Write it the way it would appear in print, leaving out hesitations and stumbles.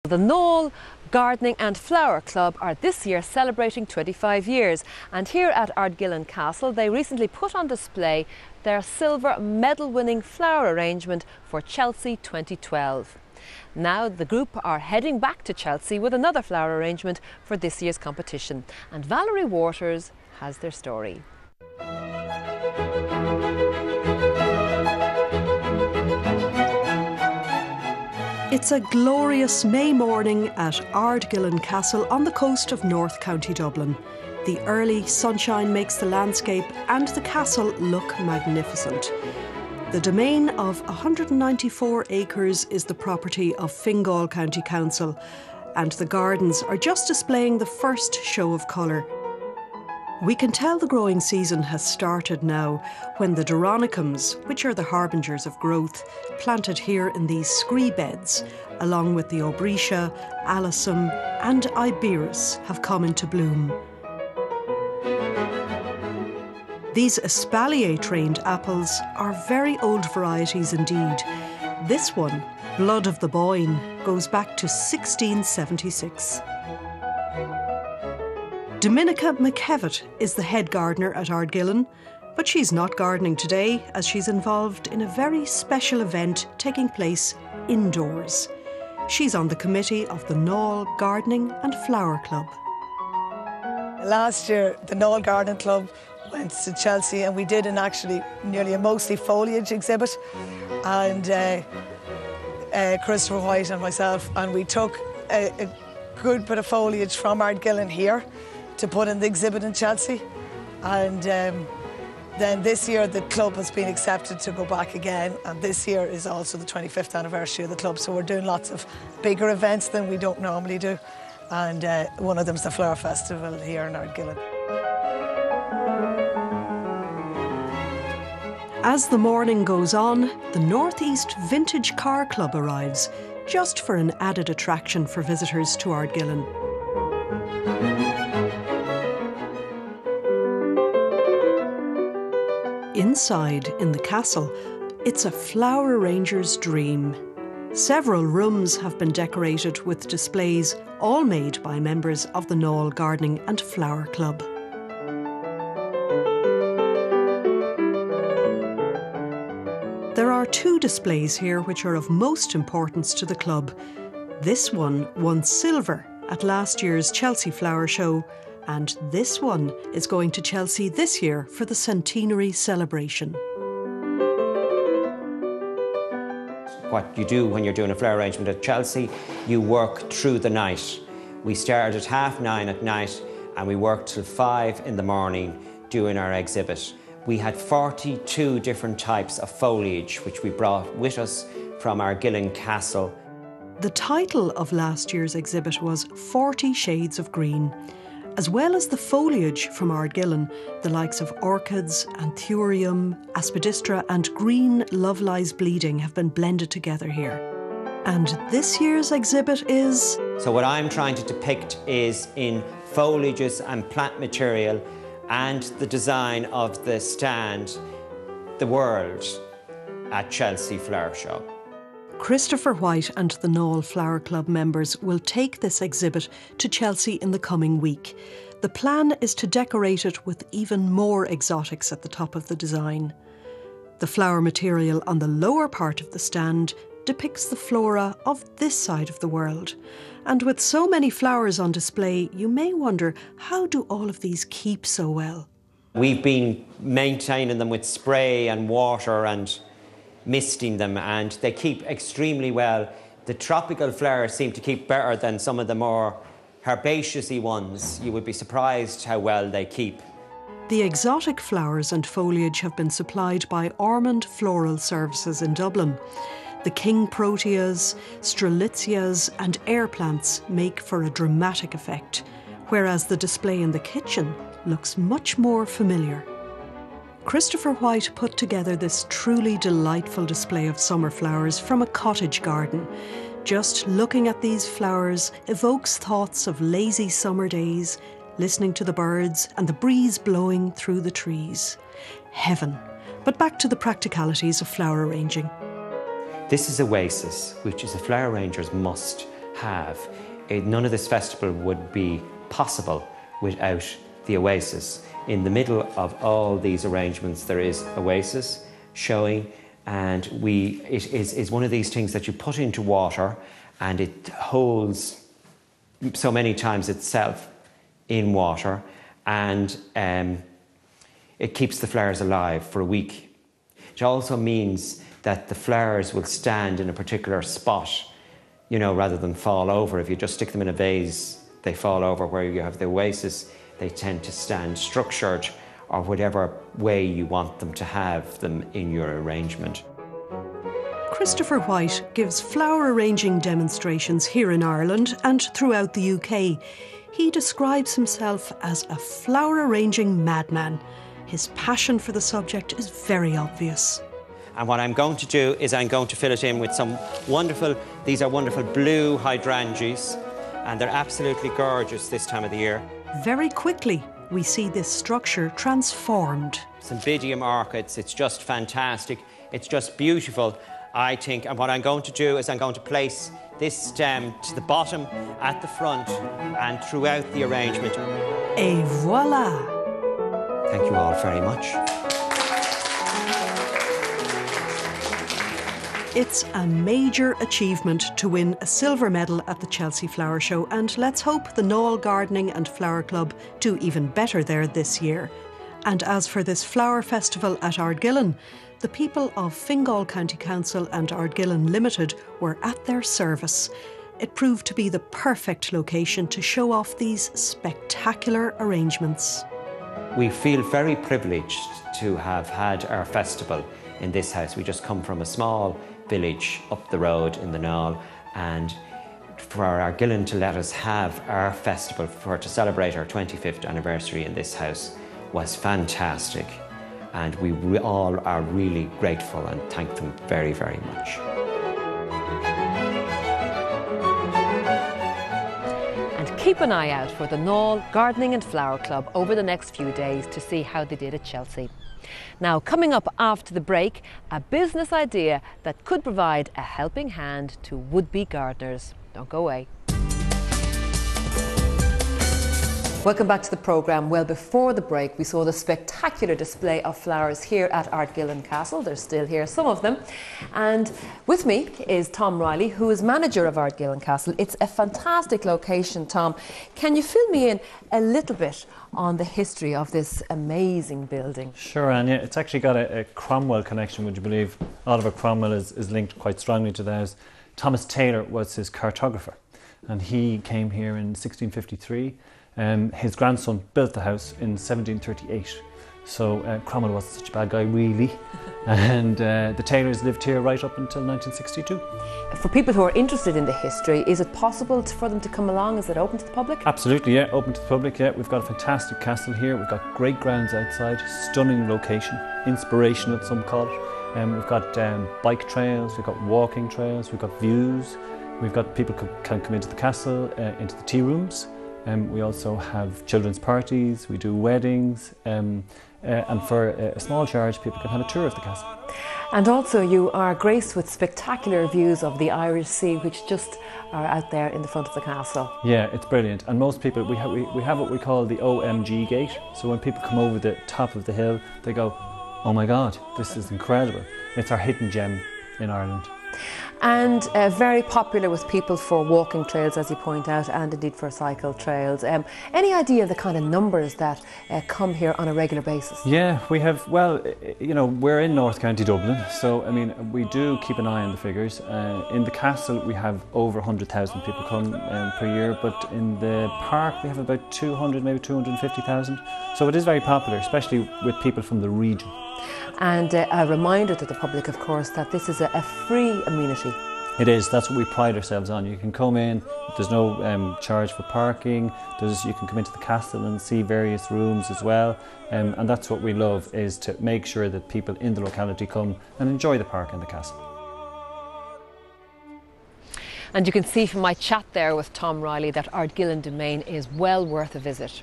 The Knoll Gardening and Flower Club are this year celebrating 25 years, and here at Ardgillan Castle they recently put on display their silver medal-winning flower arrangement for Chelsea 2012. Now the group are heading back to Chelsea with another flower arrangement for this year's competition, and Valerie Waters has their story. It's a glorious May morning at Ardgillan Castle on the coast of North County Dublin. The early sunshine makes the landscape and the castle look magnificent. The domain of 194 acres is the property of Fingal County Council, and the gardens are just displaying the first show of colour. We can tell the growing season has started now when the Doronicums, which are the harbingers of growth, planted here in these scree beds, along with the Obretia, Alyssum and Iberis, have come into bloom. These espalier-trained apples are very old varieties indeed. This one, Blood of the Boyne, goes back to 1676. Dominica McKevitt is the head gardener at Ardgillan, but she's not gardening today as she's involved in a very special event taking place indoors. She's on the committee of the Knoll Gardening and Flower Club. Last year, the Knoll Gardening Club went to Chelsea and we did nearly a mostly foliage exhibit, and Christopher White and myself, and we took a good bit of foliage from Ardgillan here to put in the exhibit in Chelsea, and then this year the club has been accepted to go back again, and this year is also the 25th anniversary of the club, so we're doing lots of bigger events than we don't normally do, and one of them's the Flower Festival here in Ardgillan. As the morning goes on, the North East Vintage Car Club arrives, just for an added attraction for visitors to Ardgillan. Inside, in the castle, it's a flower arranger's dream. Several rooms have been decorated with displays, all made by members of the Knoll Gardening and Flower Club. There are two displays here which are of most importance to the club. This one won silver at last year's Chelsea Flower Show, and this one is going to Chelsea this year for the centenary celebration. What you do when you're doing a flower arrangement at Chelsea, you work through the night. We started at 9:30 at night and we worked till 5 in the morning doing our exhibit. We had 42 different types of foliage which we brought with us from Ardgillan Castle. The title of last year's exhibit was 40 Shades of Green. As well as the foliage from Ardgillan, the likes of orchids, anthurium, aspidistra and green Love Lies Bleeding have been blended together here. And this year's exhibit is... So what I'm trying to depict is in foliages and plant material and the design of the stand, the world at Chelsea Flower Show. Christopher White and the Knoll Flower Club members will take this exhibit to Chelsea in the coming week. The plan is to decorate it with even more exotics at the top of the design. The flower material on the lower part of the stand depicts the flora of this side of the world. And with so many flowers on display, you may wonder, how do all of these keep so well? We've been maintaining them with spray and water and misting them, and they keep extremely well. The tropical flowers seem to keep better than some of the more herbaceous-y ones. You would be surprised how well they keep. The exotic flowers and foliage have been supplied by Ormond Floral Services in Dublin. The king proteas, strelitzias and air plants make for a dramatic effect, whereas the display in the kitchen looks much more familiar. Christopher White put together this truly delightful display of summer flowers from a cottage garden. Just looking at these flowers evokes thoughts of lazy summer days, listening to the birds and the breeze blowing through the trees. Heaven. But back to the practicalities of flower arranging. This is Oasis, which is a flower arranger's must have. None of this festival would be possible without the Oasis. In the middle of all these arrangements there is Oasis showing, and it is one of these things that you put into water and it holds so many times itself in water, and it keeps the flowers alive for a week. It also means that the flowers will stand in a particular spot, you know, rather than fall over. If you just stick them in a vase, they fall over. Where you have the Oasis, they tend to stand structured, or whatever way you want them to have them in your arrangement. Christopher White gives flower arranging demonstrations here in Ireland and throughout the UK. He describes himself as a flower arranging madman. His passion for the subject is very obvious. And what I'm going to do is I'm going to fill it in with some wonderful, these are wonderful blue hydrangeas, and they're absolutely gorgeous this time of the year. Very quickly, we see this structure transformed. Cymbidium orchids, it's just fantastic. It's just beautiful, I think. And what I'm going to do is I'm going to place this stem to the bottom, at the front, and throughout the arrangement. Et voila! Thank you all very much. It's a major achievement to win a silver medal at the Chelsea Flower Show, and let's hope the Náil Gardening and Flower Club do even better there this year. And as for this flower festival at Ardgillan, the people of Fingal County Council and Ardgillan Limited were at their service. It proved to be the perfect location to show off these spectacular arrangements. We feel very privileged to have had our festival in this house. We just come from a small village up the road in the Náil, and for Ardgillan to let us have our festival to celebrate our 25th anniversary in this house was fantastic, and we all are really grateful and thank them very, very much. And keep an eye out for the Náil Gardening and Flower Club over the next few days to see how they did at Chelsea. Now, coming up after the break, a business idea that could provide a helping hand to would-be gardeners. Don't go away. Welcome back to the programme. Well, before the break we saw the spectacular display of flowers here at Ardgillan Castle. They're still here, some of them. And with me is Tom Riley, who is manager of Ardgillan Castle. It's a fantastic location, Tom. Can you fill me in a little bit on the history of this amazing building? Sure, Anne. Yeah, it's actually got a Cromwell connection, would you believe? Oliver Cromwell is linked quite strongly to the house. Thomas Taylor was his cartographer, and he came here in 1653. His grandson built the house in 1738. So Cromwell wasn't such a bad guy, really. And the Taylors lived here right up until 1962. For people who are interested in the history, is it possible for them to come along? Is it open to the public? Absolutely, yeah, open to the public, yeah. We've got a fantastic castle here. We've got great grounds outside, stunning location, inspirational, some call it. We've got bike trails, we've got walking trails, we've got views. We've got people can come into the castle, into the tea rooms. We also have children's parties, we do weddings, and for a small charge people can have a tour of the castle. And also you are graced with spectacular views of the Irish Sea, which just are out there in the front of the castle. Yeah, it's brilliant, and most people, we have what we call the OMG gate, so when people come over the top of the hill they go, oh my God, this is incredible. It's our hidden gem in Ireland. And very popular with people for walking trails, as you point out, and indeed for cycle trails. Any idea of the kind of numbers that come here on a regular basis? Yeah, we have, well, you know, we're in North County Dublin, so I mean, we do keep an eye on the figures. In the castle we have over 100,000 people come per year, but in the park we have about 200, maybe 250,000. So it is very popular, especially with people from the region. And a reminder to the public, of course, that this is a free amenity. It is, that's what we pride ourselves on. You can come in, there's no charge for parking, you can come into the castle and see various rooms as well, and that's what we love, is to make sure that people in the locality come and enjoy the park and the castle. And you can see from my chat there with Tom Riley that Ardgillan Domain is well worth a visit.